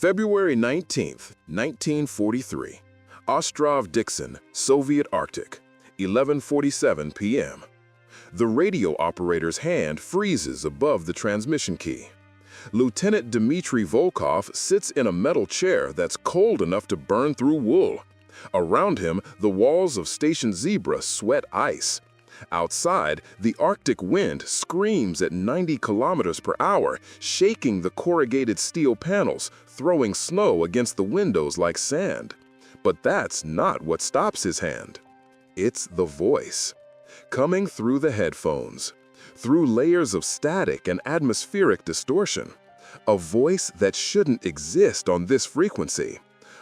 February 19, 1943. Ostrov-Dixon, Soviet Arctic, 11:47 p.m. The radio operator's hand freezes above the transmission key. Lieutenant Dmitry Volkov sits in a metal chair that's cold enough to burn through wool. Around him, the walls of Station Zebra sweat ice. Outside, the Arctic wind screams at 90 kilometers per hour, shaking the corrugated steel panels, throwing snow against the windows like sand. But that's not what stops his hand. It's the voice. Coming through the headphones, through layers of static and atmospheric distortion. A voice that shouldn't exist on this frequency.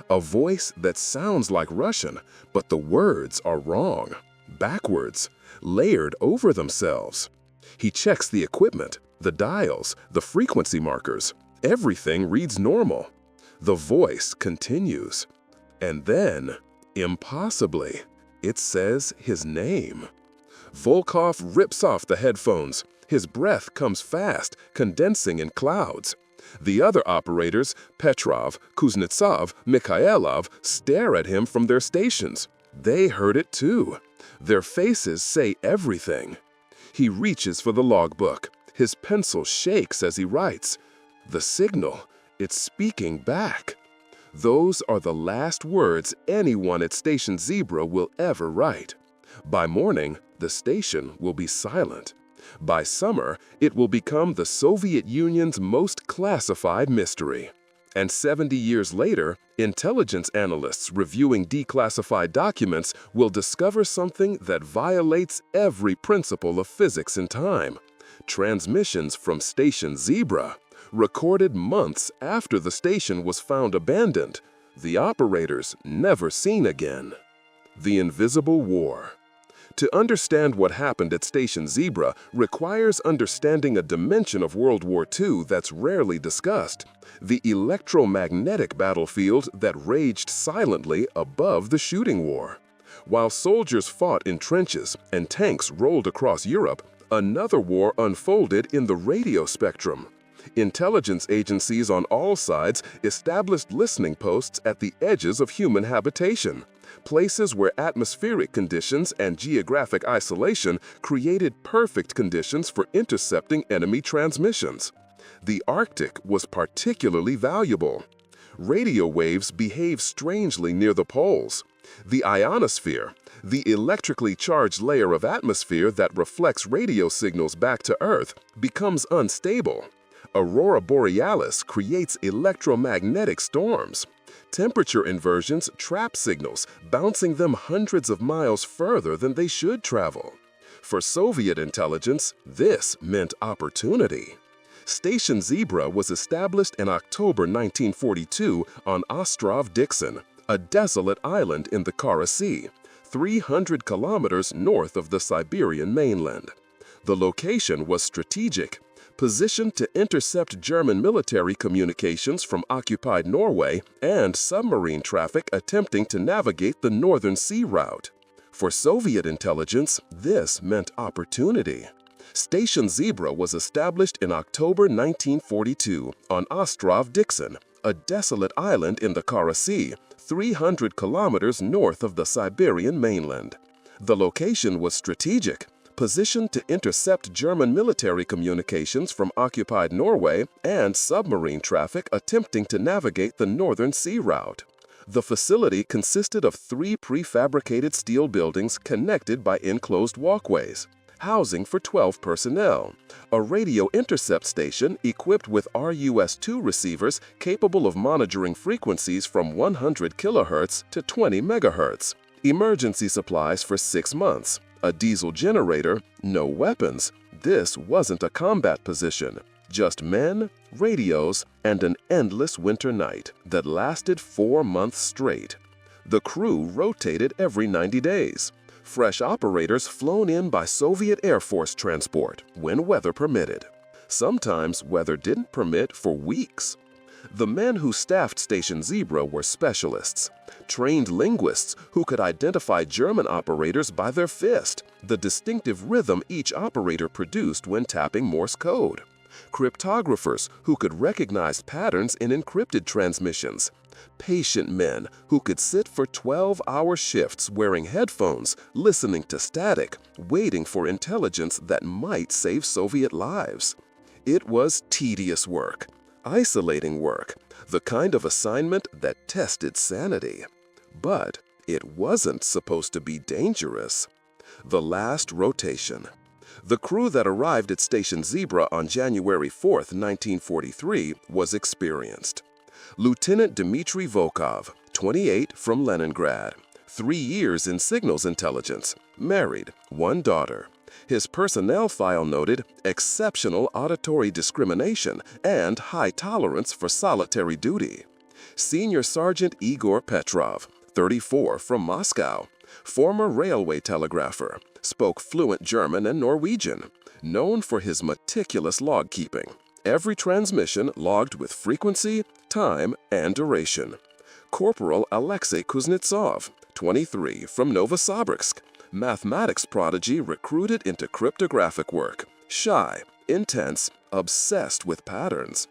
A voice that sounds like Russian, but the words are wrong, backwards, layered over themselves. He checks the equipment, the dials, the frequency markers. Everything reads normal. The voice continues. And then, impossibly, it says his name. Volkov rips off the headphones. His breath comes fast, condensing in clouds. The other operators, Petrov, Kuznetsov, Mikhailov, stare at him from their stations. They heard it too. Their faces say everything. He reaches for the logbook. His pencil shakes as he writes. The signal, it's speaking back. Those are the last words anyone at Station Zebra will ever write. By morning, the station will be silent. By summer, it will become the Soviet Union's most classified mystery. And 70 years later, intelligence analysts reviewing declassified documents will discover something that violates every principle of physics and time. Transmissions from Station Zebra, recorded months after the station was found abandoned, the operators never seen again. The Invisible War. To understand what happened at Station Zebra requires understanding a dimension of World War II that's rarely discussed, the electromagnetic battlefield that raged silently above the shooting war. While soldiers fought in trenches and tanks rolled across Europe, another war unfolded in the radio spectrum. Intelligence agencies on all sides established listening posts at the edges of human habitation, places where atmospheric conditions and geographic isolation created perfect conditions for intercepting enemy transmissions. The Arctic was particularly valuable. Radio waves behave strangely near the poles. The ionosphere, the electrically charged layer of atmosphere that reflects radio signals back to Earth, becomes unstable. Aurora borealis creates electromagnetic storms. Temperature inversions trap signals, bouncing them hundreds of miles further than they should travel. For Soviet intelligence, this meant opportunity. Station Zebra was established in October 1942 on Ostrov-Dixon, a desolate island in the Kara Sea, 300 kilometers north of the Siberian mainland. The location was strategic, positioned to intercept German military communications from occupied Norway and submarine traffic attempting to navigate the Northern Sea route. For Soviet intelligence, this meant opportunity. Station Zebra was established in October 1942 on Ostrov-Dixon, a desolate island in the Kara Sea, 300 kilometers north of the Siberian mainland. The location was strategic, positioned to intercept German military communications from occupied Norway and submarine traffic attempting to navigate the Northern Sea route. The facility consisted of 3 prefabricated steel buildings connected by enclosed walkways, housing for 12 personnel, a radio intercept station equipped with RUS-2 receivers capable of monitoring frequencies from 100 kHz to 20 MHz, emergency supplies for 6 months, a diesel generator, no weapons. This wasn't a combat position. Just men, radios, and an endless winter night that lasted 4 months straight. The crew rotated every 90 days. Fresh operators flown in by Soviet Air Force transport when weather permitted. Sometimes weather didn't permit for weeks. The men who staffed Station Zebra were specialists, trained linguists who could identify German operators by their fist, the distinctive rhythm each operator produced when tapping Morse code. cryptographers who could recognize patterns in encrypted transmissions, patient men who could sit for 12-hour shifts wearing headphones, listening to static, waiting for intelligence that might save Soviet lives. It was tedious work, isolating work, the kind of assignment that tested sanity. But it wasn't supposed to be dangerous. The last rotation. The crew that arrived at Station Zebra on January 4, 1943, was experienced. Lieutenant Dmitry Volkov, 28, from Leningrad, 3 years in signals intelligence, married, 1 daughter. His personnel file noted exceptional auditory discrimination and high tolerance for solitary duty. Senior Sergeant Igor Petrov, 34, from Moscow, former railway telegrapher, spoke fluent German and Norwegian, known for his meticulous log keeping. Every transmission logged with frequency, time, and duration. Corporal Alexei Kuznetsov, 23, from Novosibirsk, mathematics prodigy recruited into cryptographic work, shy, intense, obsessed with patterns.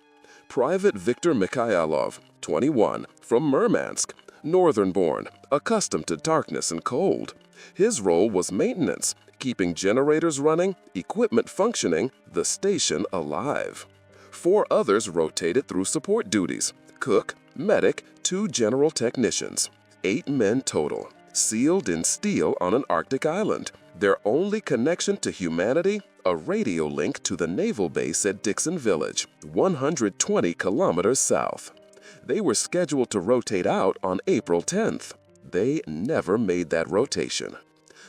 Private Viktor Mikhailov, 21, from Murmansk, northern-born, accustomed to darkness and cold. His role was maintenance, keeping generators running, equipment functioning, the station alive. 4 others rotated through support duties: cook, medic, 2 general technicians. 8 men total, sealed in steel on an Arctic island. Their only connection to humanity, a radio link to the naval base at Dixon Village, 120 kilometers south. They were scheduled to rotate out on April 10th. They never made that rotation.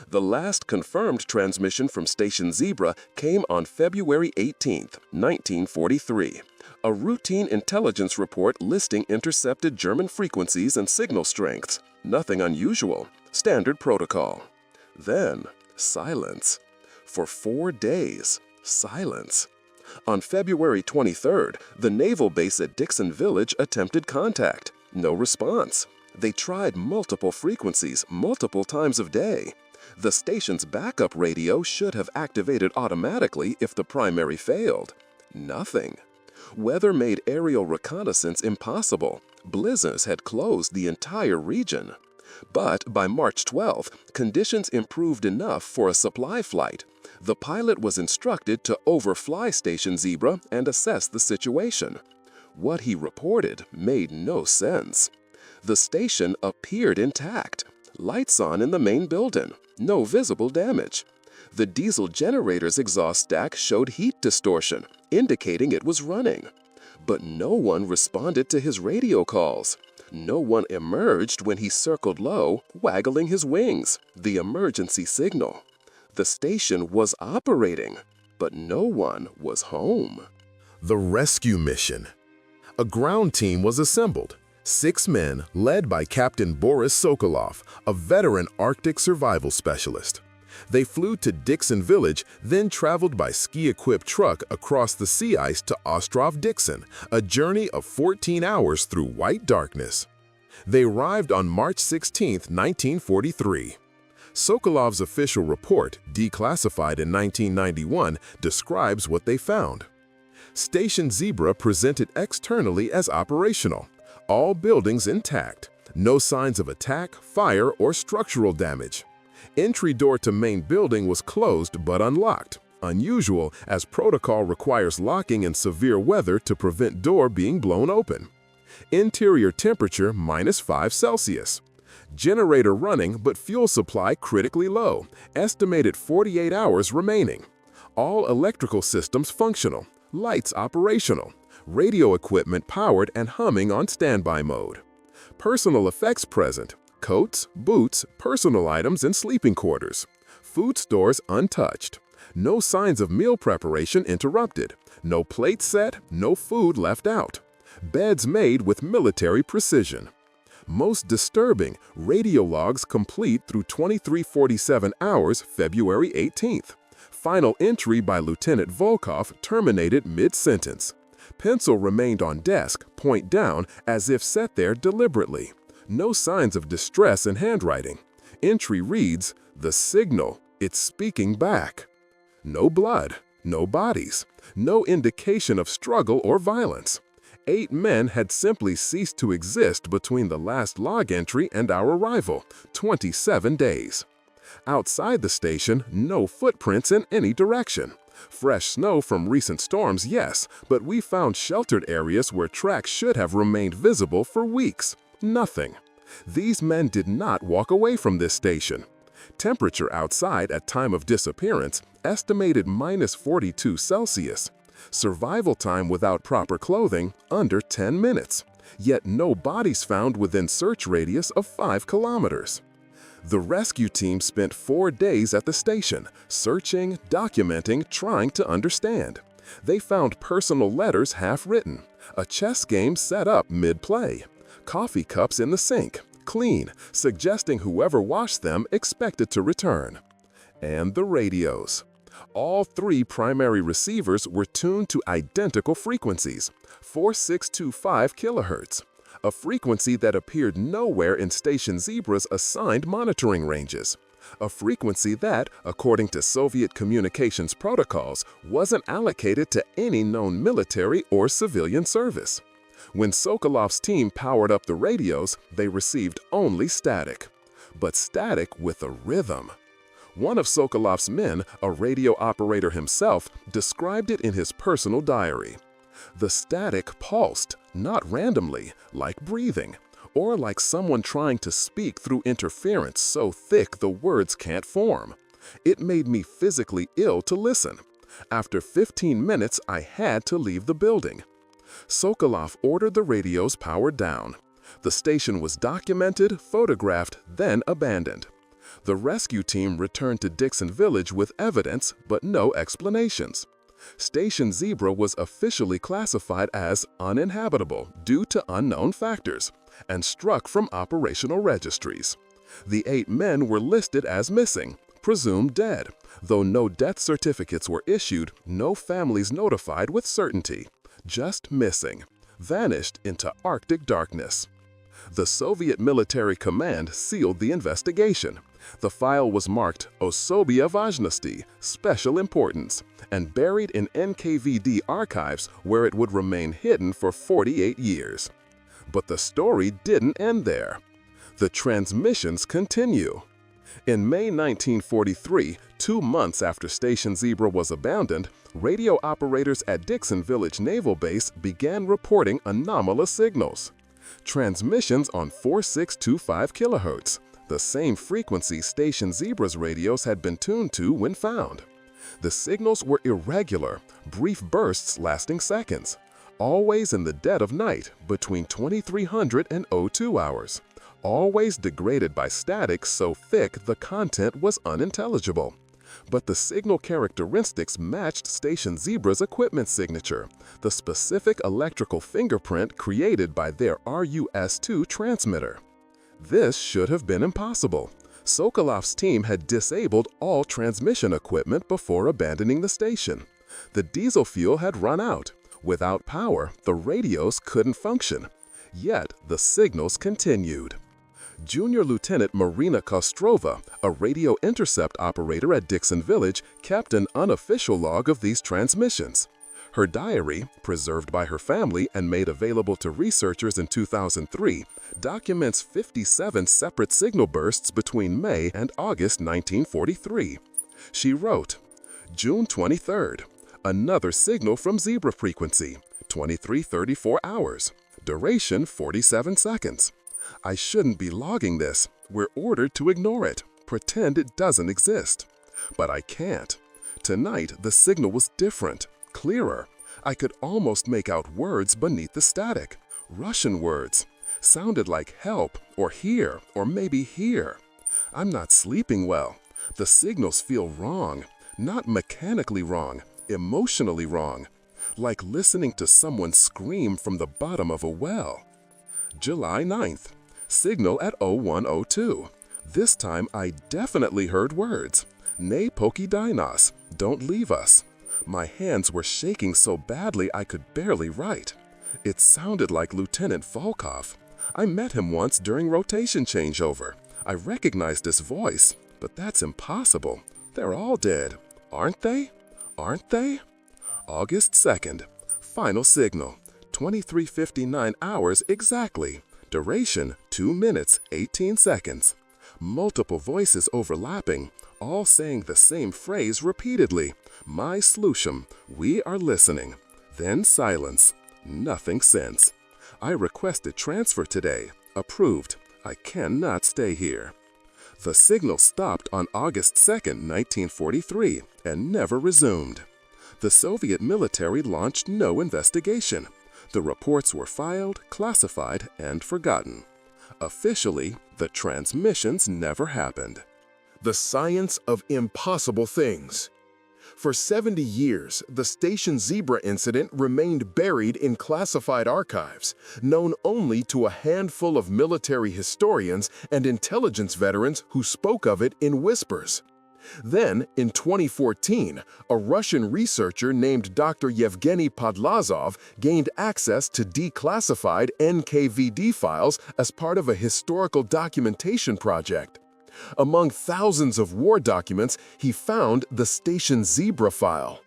The last confirmed transmission from Station Zebra came on February 18, 1943. A routine intelligence report listing intercepted German frequencies and signal strengths. Nothing unusual. Standard protocol. Then, silence. For 4 days, silence. On February 23rd, the naval base at Dixon Village attempted contact. No response. They tried multiple frequencies, multiple times of day. The station's backup radio should have activated automatically if the primary failed. Nothing. Weather made aerial reconnaissance impossible. Blizzards had closed the entire region. But by March 12, conditions improved enough for a supply flight. The pilot was instructed to overfly Station Zebra and assess the situation. What he reported made no sense. The station appeared intact. Lights on in the main building. No visible damage. The diesel generator's exhaust stack showed heat distortion, indicating it was running. But no one responded to his radio calls. No one emerged when he circled low, waggling his wings, the emergency signal. The station was operating, but no one was home. The rescue mission. A ground team was assembled. 6 men, led by Captain Boris Sokolov, a veteran Arctic survival specialist. They flew to Dixon Village, then traveled by ski-equipped truck across the sea ice to Ostrov-Dixon, a journey of 14 hours through white darkness. They arrived on March 16, 1943. Sokolov's official report, declassified in 1991, describes what they found. Station Zebra presented externally as operational. All buildings intact. No signs of attack, fire, or structural damage. Entry door to main building was closed but unlocked. Unusual, as protocol requires locking in severe weather to prevent door being blown open. Interior temperature -5 Celsius. Generator running but fuel supply critically low. Estimated 48 hours remaining. All electrical systems functional. Lights operational. Radio equipment powered and humming on standby mode. Personal effects present: coats, boots, personal items, and sleeping quarters. Food stores untouched. No signs of meal preparation interrupted. No plate set, no food left out. Beds made with military precision. Most disturbing, radio logs complete through 2347 hours, February 18th. Final entry by Lieutenant Volkov terminated mid-sentence. Pencil remained on desk, point down, as if set there deliberately. No signs of distress in handwriting. Entry reads, "The signal, it's speaking back." No blood, no bodies. No indication of struggle or violence. 8 men had simply ceased to exist between the last log entry and our arrival, 27 days. Outside the station, no footprints in any direction. Fresh snow from recent storms, yes, but we found sheltered areas where tracks should have remained visible for weeks. Nothing. These men did not walk away from this station. Temperature outside at time of disappearance, estimated -42 Celsius. Survival time without proper clothing, under 10 minutes. Yet no bodies found within search radius of 5 kilometers. The rescue team spent 4 days at the station, searching, documenting, trying to understand. They found personal letters half-written, a chess game set up mid-play, coffee cups in the sink, clean, suggesting whoever washed them expected to return. And the radios. All 3 primary receivers were tuned to identical frequencies, 4625 kHz, a frequency that appeared nowhere in Station Zebra's assigned monitoring ranges, a frequency that, according to Soviet communications protocols, wasn't allocated to any known military or civilian service. When Sokolov's team powered up the radios, they received only static, but static with a rhythm. One of Sokolov's men, a radio operator himself, described it in his personal diary. The static pulsed, not randomly, like breathing, or like someone trying to speak through interference so thick the words can't form. It made me physically ill to listen. After 15 minutes, I had to leave the building. Sokolov ordered the radios powered down. The station was documented, photographed, then abandoned. The rescue team returned to Dixon Village with evidence, but no explanations. Station Zebra was officially classified as uninhabitable due to unknown factors and struck from operational registries. The 8 men were listed as missing, presumed dead, though no death certificates were issued, no families notified with certainty. Just missing, vanished into Arctic darkness. The Soviet military command sealed the investigation. The file was marked Osobia Vazhnosti, special importance, and buried in NKVD archives where it would remain hidden for 48 years. But the story didn't end there. The transmissions continue. In May 1943, 2 months after Station Zebra was abandoned, radio operators at Dixon Village Naval Base began reporting anomalous signals. Transmissions on 4625 kHz, the same frequency Station Zebra's radios had been tuned to when found. The signals were irregular, brief bursts lasting seconds, always in the dead of night between 2300 and 02 hours, always degraded by static so thick the content was unintelligible. But the signal characteristics matched Station Zebra's equipment signature, the specific electrical fingerprint created by their RUS-2 transmitter. This should have been impossible. Sokolov's team had disabled all transmission equipment before abandoning the station. The diesel fuel had run out. Without power, the radios couldn't function. Yet, the signals continued. Junior Lieutenant Marina Kostrova, a radio intercept operator at Dixon Village, kept an unofficial log of these transmissions. Her diary, preserved by her family and made available to researchers in 2003, documents 57 separate signal bursts between May and August 1943. She wrote, June 23rd, another signal from Zebra frequency, 2334 hours, duration 47 seconds. I shouldn't be logging this. We're ordered to ignore it, pretend it doesn't exist. But I can't. Tonight, the signal was different, clearer. I could almost make out words beneath the static. Russian words. Sounded like help, or here, or maybe here. I'm not sleeping well. The signals feel wrong. Not mechanically wrong, emotionally wrong. Like listening to someone scream from the bottom of a well. July 9th. Signal at 0102. This time I definitely heard words. Ne poki dinos, don't leave us. My hands were shaking so badly I could barely write. It sounded like Lieutenant Volkov. I met him once during rotation changeover. I recognized his voice, but that's impossible. They're all dead, aren't they? Aren't they? August 2nd, final signal, 23:59 hours exactly. Duration, 2 minutes, 18 seconds. Multiple voices overlapping, all saying the same phrase repeatedly. My slushum, we are listening. Then silence. Nothing since. I requested transfer today. Approved. I cannot stay here. The signal stopped on August 2nd, 1943, and never resumed. The Soviet military launched no investigation. The reports were filed, classified, and forgotten. Officially, the transmissions never happened. The science of impossible things. For 70 years, the Station Zebra incident remained buried in classified archives, known only to a handful of military historians and intelligence veterans who spoke of it in whispers. Then, in 2014, a Russian researcher named Dr. Yevgeny Podlazov gained access to declassified NKVD files as part of a historical documentation project. Among thousands of war documents, he found the Station Zebra file.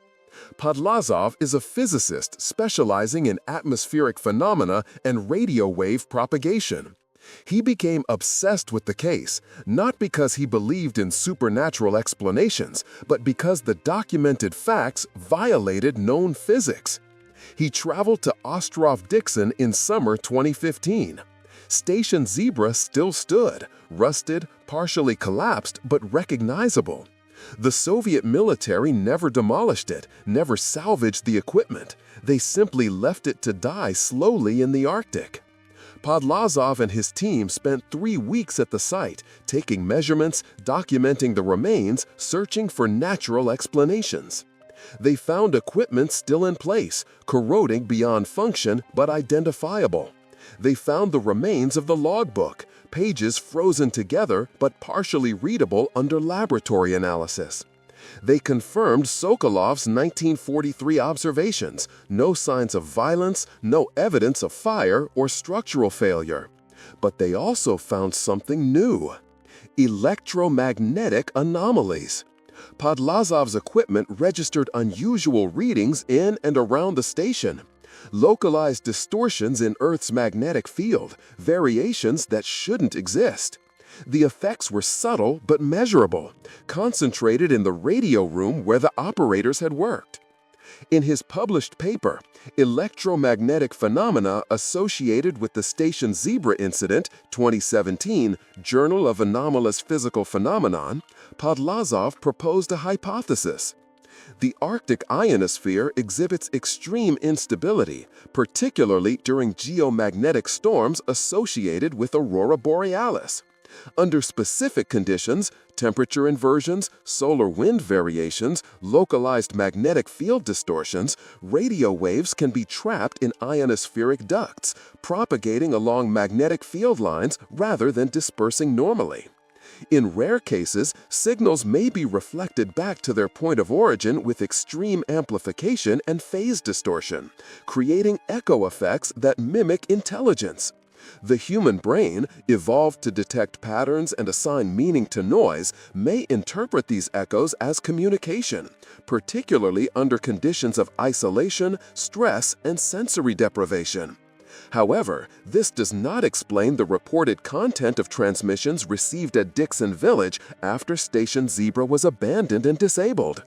Podlazov is a physicist specializing in atmospheric phenomena and radio wave propagation. He became obsessed with the case, not because he believed in supernatural explanations, but because the documented facts violated known physics. He traveled to Ostrov-Dixon in summer 2015. Station Zebra still stood, rusted, partially collapsed, but recognizable. The Soviet military never demolished it, never salvaged the equipment. They simply left it to die slowly in the Arctic. Podlazov and his team spent 3 weeks at the site, taking measurements, documenting the remains, searching for natural explanations. They found equipment still in place, corroding beyond function but identifiable. They found the remains of the logbook, pages frozen together but partially readable under laboratory analysis. They confirmed Sokolov's 1943 observations, no signs of violence, no evidence of fire or structural failure. But they also found something new: electromagnetic anomalies. Podlazov's equipment registered unusual readings in and around the station. Localized distortions in Earth's magnetic field, variations that shouldn't exist. The effects were subtle but measurable, concentrated in the radio room where the operators had worked. In his published paper, Electromagnetic Phenomena Associated with the Station Zebra Incident, 2017, Journal of Anomalous Physical Phenomenon, Podlazov proposed a hypothesis. The Arctic ionosphere exhibits extreme instability, particularly during geomagnetic storms associated with aurora borealis. Under specific conditions, temperature inversions, solar wind variations, localized magnetic field distortions, radio waves can be trapped in ionospheric ducts, propagating along magnetic field lines rather than dispersing normally. In rare cases, signals may be reflected back to their point of origin with extreme amplification and phase distortion, creating echo effects that mimic intelligence. The human brain, evolved to detect patterns and assign meaning to noise, may interpret these echoes as communication, particularly under conditions of isolation, stress, and sensory deprivation. However, this does not explain the reported content of transmissions received at Dixon Village after Station Zebra was abandoned and disabled.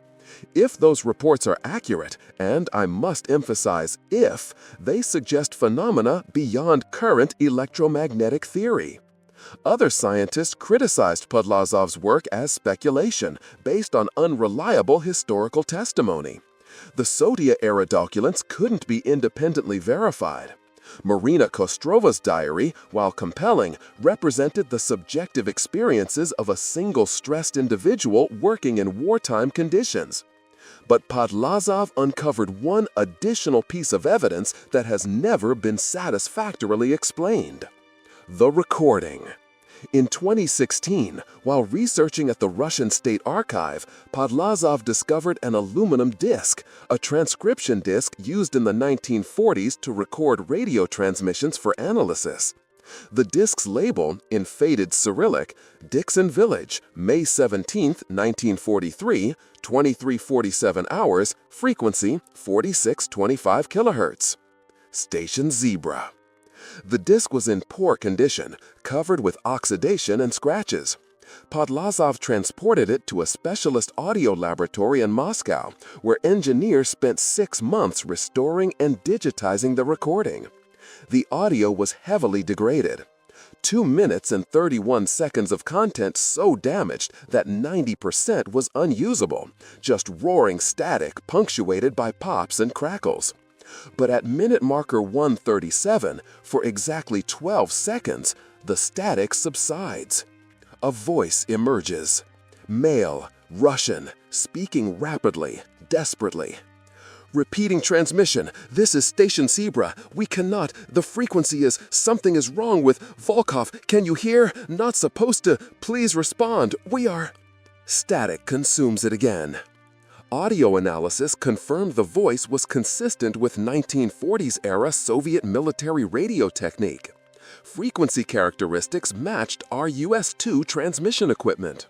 If those reports are accurate, and I must emphasize if, they suggest phenomena beyond current electromagnetic theory. Other scientists criticized Podlazov's work as speculation based on unreliable historical testimony. The Sotia-era documents couldn't be independently verified. Marina Kostrova's diary, while compelling, represented the subjective experiences of a single stressed individual working in wartime conditions. But Podlazov uncovered one additional piece of evidence that has never been satisfactorily explained: the recording. In 2016, while researching at the Russian State Archive, Podlazov discovered an aluminum disc, a transcription disc used in the 1940s to record radio transmissions for analysis. The disc's label, in faded Cyrillic, Dixon Village, May 17, 1943, 23:47 hours, frequency 4625 kHz. Station Zebra. The disc was in poor condition, covered with oxidation and scratches. Podlazov transported it to a specialist audio laboratory in Moscow, where engineers spent 6 months restoring and digitizing the recording. The audio was heavily degraded. 2 minutes and 31 seconds of content so damaged that 90% was unusable, just roaring static punctuated by pops and crackles. But at minute marker 137, for exactly 12 seconds, the static subsides. A voice emerges. Male, Russian, speaking rapidly, desperately. Repeating transmission. This is Station Zebra. We cannot. The frequency is. Something is wrong with Volkov. Can you hear? Not supposed to. Please respond. We are. Static consumes it again. Audio analysis confirmed the voice was consistent with 1940s-era Soviet military radio technique. Frequency characteristics matched RUS-2 transmission equipment.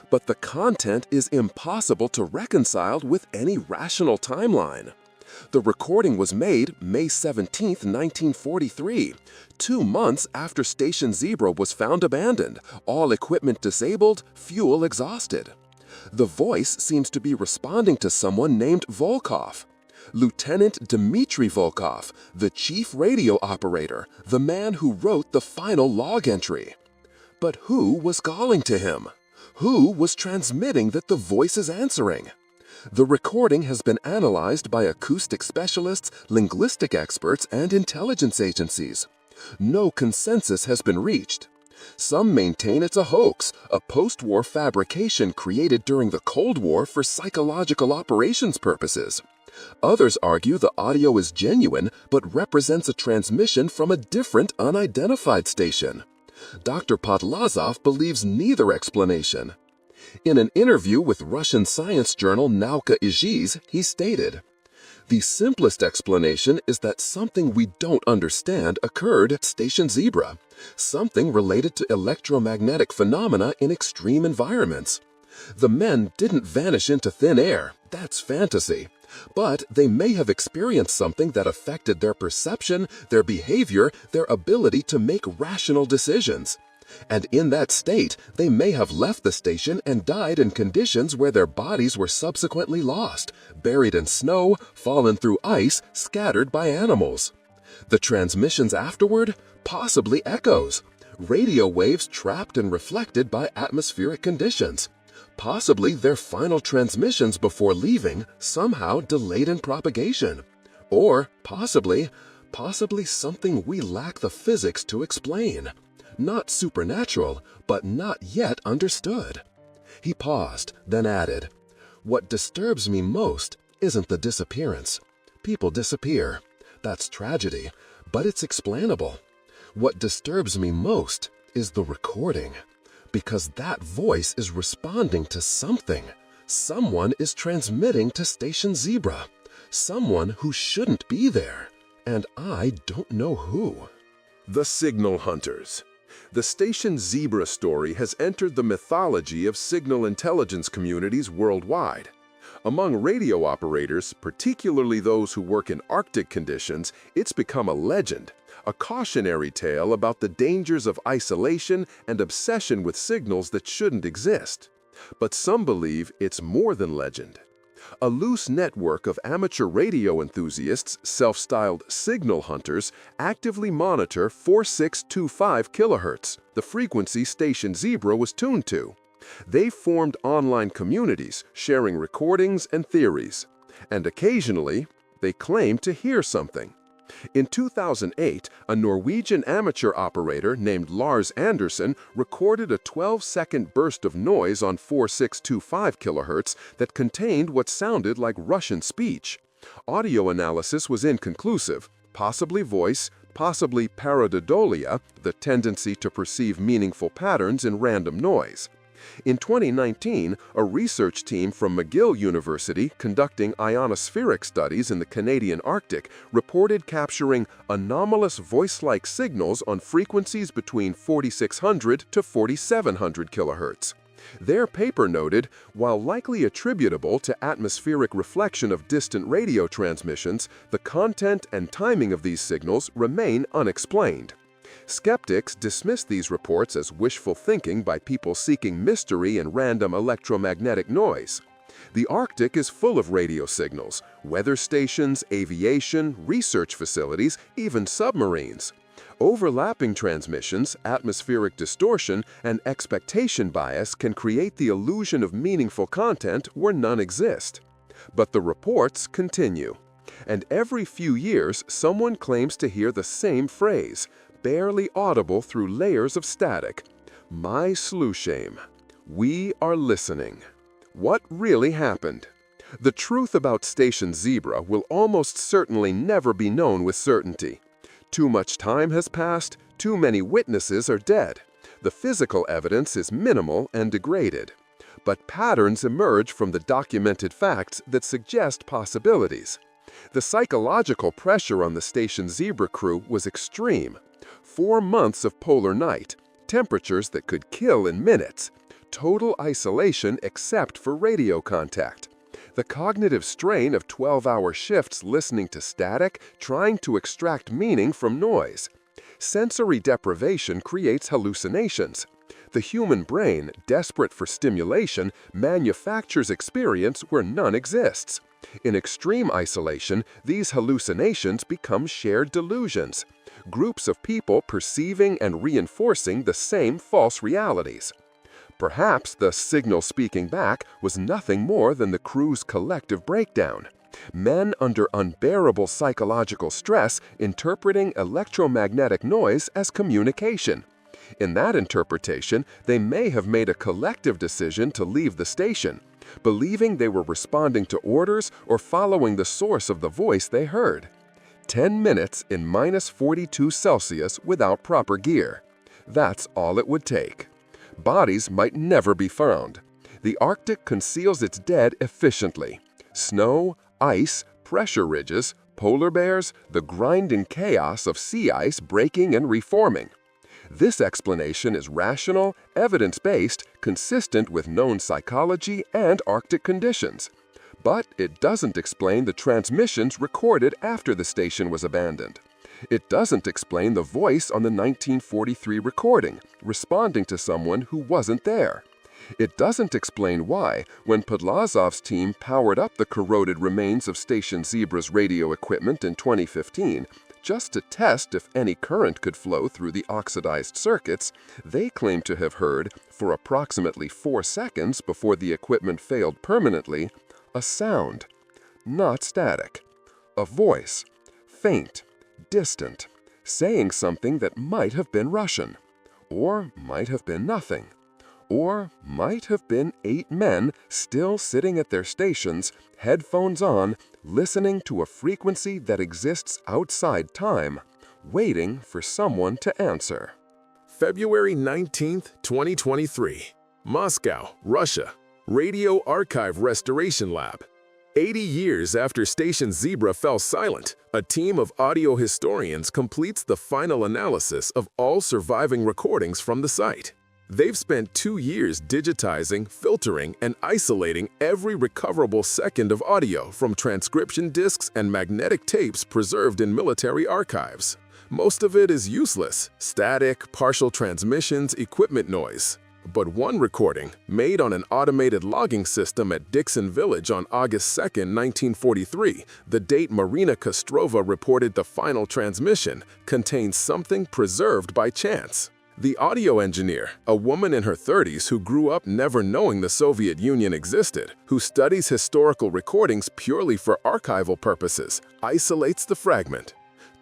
But the content is impossible to reconcile with any rational timeline. The recording was made May 17, 1943, 2 months after Station Zebra was found abandoned, all equipment disabled, fuel exhausted. The voice seems to be responding to someone named Volkov. Lieutenant Dmitry Volkov, the chief radio operator, the man who wrote the final log entry. But who was calling to him? Who was transmitting that the voice is answering? The recording has been analyzed by acoustic specialists, linguistic experts, and intelligence agencies. No consensus has been reached. Some maintain it's a hoax, a post-war fabrication created during the Cold War for psychological operations purposes. Others argue the audio is genuine but represents a transmission from a different unidentified station. Dr. Podlazov believes neither explanation. In an interview with Russian science journal Nauka Izhiz, he stated, "The simplest explanation is that something we don't understand occurred at Station Zebra, something related to electromagnetic phenomena in extreme environments. The men didn't vanish into thin air, that's fantasy. But they may have experienced something that affected their perception, their behavior, their ability to make rational decisions. And in that state, they may have left the station and died in conditions where their bodies were subsequently lost, buried in snow, fallen through ice, scattered by animals. The transmissions afterward? Possibly echoes. Radio waves trapped and reflected by atmospheric conditions. Possibly their final transmissions before leaving, somehow delayed in propagation. Or possibly something we lack the physics to explain. Not supernatural, but not yet understood." He paused, then added, "What disturbs me most isn't the disappearance. People disappear. That's tragedy, but it's explainable. What disturbs me most is the recording. Because that voice is responding to something. Someone is transmitting to Station Zebra. Someone who shouldn't be there. And I don't know who." The Signal Hunters. The Station Zebra story has entered the mythology of signal intelligence communities worldwide. Among radio operators, particularly those who work in Arctic conditions, it's become a legend, a cautionary tale about the dangers of isolation and obsession with signals that shouldn't exist. But some believe it's more than legend. A loose network of amateur radio enthusiasts, self-styled signal hunters, actively monitor 4625 kHz, the frequency Station Zebra was tuned to. They formed online communities, sharing recordings and theories. And occasionally, they claim to hear something. In 2008, a Norwegian amateur operator named Lars Andersen recorded a 12-second burst of noise on 4625 kHz that contained what sounded like Russian speech. Audio analysis was inconclusive, possibly voice, possibly pareidolia, the tendency to perceive meaningful patterns in random noise. In 2019, a research team from McGill University conducting ionospheric studies in the Canadian Arctic reported capturing anomalous voice-like signals on frequencies between 4600 to 4700 kHz. Their paper noted, while likely attributable to atmospheric reflection of distant radio transmissions, the content and timing of these signals remain unexplained. Skeptics dismiss these reports as wishful thinking by people seeking mystery in random electromagnetic noise. The Arctic is full of radio signals, weather stations, aviation, research facilities, even submarines. Overlapping transmissions, atmospheric distortion, and expectation bias can create the illusion of meaningful content where none exist. But the reports continue. And every few years, someone claims to hear the same phrase, barely audible through layers of static. My slooshame. We are listening. What really happened? The truth about Station Zebra will almost certainly never be known with certainty. Too much time has passed, too many witnesses are dead. The physical evidence is minimal and degraded. But patterns emerge from the documented facts that suggest possibilities. The psychological pressure on the Station Zebra crew was extreme. 4 months of polar night, temperatures that could kill in minutes, total isolation except for radio contact. The cognitive strain of 12-hour shifts listening to static, trying to extract meaning from noise. Sensory deprivation creates hallucinations. The human brain, desperate for stimulation, manufactures experience where none exists. In extreme isolation, these hallucinations become shared delusions. Groups of people perceiving and reinforcing the same false realities. Perhaps the signal speaking back was nothing more than the crew's collective breakdown. Men under unbearable psychological stress interpreting electromagnetic noise as communication. In that interpretation, they may have made a collective decision to leave the station, believing they were responding to orders or following the source of the voice they heard. 10 minutes in -42 Celsius without proper gear. That's all it would take. Bodies might never be found. The Arctic conceals its dead efficiently. Snow, ice, pressure ridges, polar bears, the grinding chaos of sea ice breaking and reforming. This explanation is rational, evidence-based, consistent with known psychology and Arctic conditions. But it doesn't explain the transmissions recorded after the station was abandoned. It doesn't explain the voice on the 1943 recording, responding to someone who wasn't there. It doesn't explain why, when Podlazov's team powered up the corroded remains of Station Zebra's radio equipment in 2015, just to test if any current could flow through the oxidized circuits, they claim to have heard, for approximately 4 seconds before the equipment failed permanently, a sound, not static, a voice, faint, distant, saying something that might have been Russian, or might have been nothing, or might have been 8 men still sitting at their stations, headphones on, listening to a frequency that exists outside time, waiting for someone to answer. February 19, 2023. Moscow, Russia. Radio Archive Restoration Lab. 80 years after Station Zebra fell silent, a team of audio historians completes the final analysis of all surviving recordings from the site. They've spent 2 years digitizing, filtering, and isolating every recoverable second of audio from transcription discs and magnetic tapes preserved in military archives. Most of it is useless, static, partial transmissions, equipment noise. But one recording, made on an automated logging system at Dixon Village on August 2, 1943, the date Marina Kostrova reported the final transmission, contains something preserved by chance. The audio engineer, a woman in her 30s who grew up never knowing the Soviet Union existed, who studies historical recordings purely for archival purposes, isolates the fragment.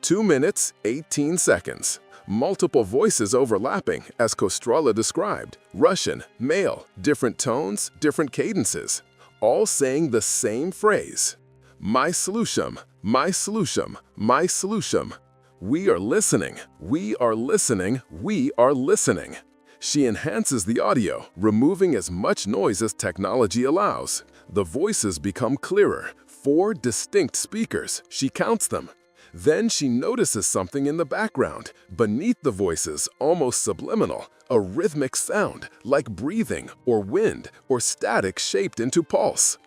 2 minutes, 18 seconds. Multiple voices overlapping, as Kostrova described. Russian, male, different tones, different cadences. All saying the same phrase. My solution, my solution, my solution. We are listening, we are listening, we are listening. She enhances the audio, removing as much noise as technology allows. The voices become clearer. 4 distinct speakers. She counts them. Then she notices something in the background, beneath the voices, almost subliminal, a rhythmic sound, like breathing or wind or static shaped into pulse.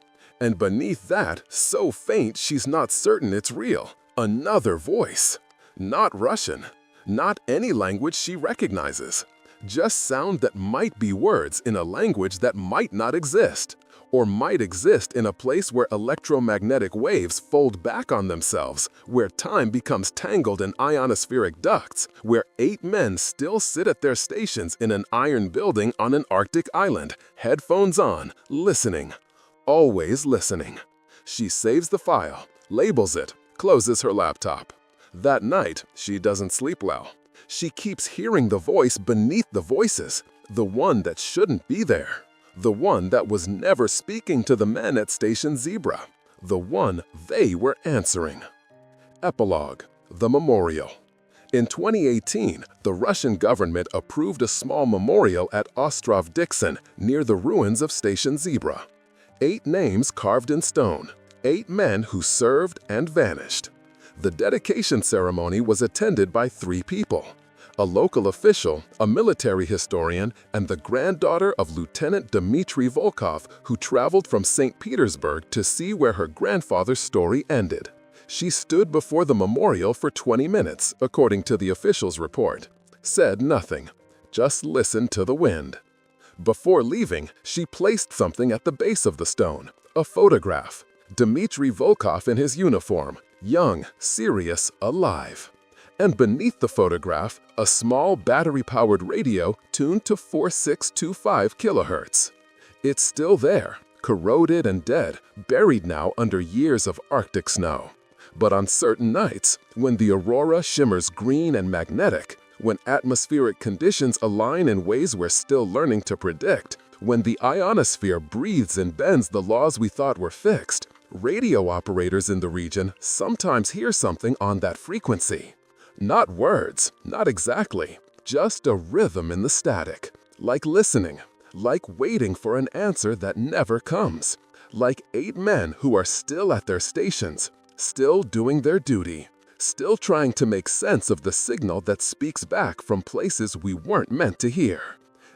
And beneath that, so faint she's not certain it's real, another voice. Not Russian, not any language she recognizes. Just sound that might be words in a language that might not exist, or might exist in a place where electromagnetic waves fold back on themselves, where time becomes tangled in ionospheric ducts, where 8 men still sit at their stations in an iron building on an Arctic island, headphones on, listening. Always listening. She saves the file, labels it, closes her laptop. That night, she doesn't sleep well. She keeps hearing the voice beneath the voices, the one that shouldn't be there. The one that was never speaking to the men at Station Zebra. The one they were answering. Epilogue: The Memorial. In 2018, the Russian government approved a small memorial at Ostrov Dixon near the ruins of Station Zebra. 8 names carved in stone, 8 men who served and vanished. The dedication ceremony was attended by 3 people: a local official, a military historian, and the granddaughter of Lieutenant Dmitry Volkov, who traveled from St. Petersburg to see where her grandfather's story ended. She stood before the memorial for 20 minutes, according to the official's report. Said nothing, just listened to the wind. Before leaving, she placed something at the base of the stone, a photograph. Dmitry Volkov in his uniform, young, serious, alive. And beneath the photograph, a small battery-powered radio tuned to 4625 kilohertz. It's still there, corroded and dead, buried now under years of Arctic snow. But on certain nights, when the aurora shimmers green and magnetic, when atmospheric conditions align in ways we're still learning to predict, when the ionosphere breathes and bends the laws we thought were fixed, radio operators in the region sometimes hear something on that frequency. Not words, not exactly, just a rhythm in the static. Like listening, like waiting for an answer that never comes. Like 8 men who are still at their stations, still doing their duty, still trying to make sense of the signal that speaks back from places we weren't meant to hear.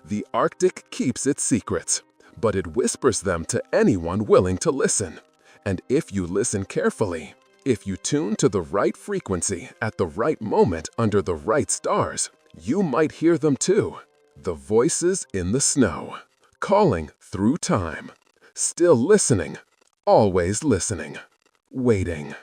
The Arctic keeps its secrets, but it whispers them to anyone willing to listen. And if you listen carefully, if you tune to the right frequency at the right moment under the right stars, you might hear them too. The voices in the snow, calling through time. Still listening, always listening, waiting.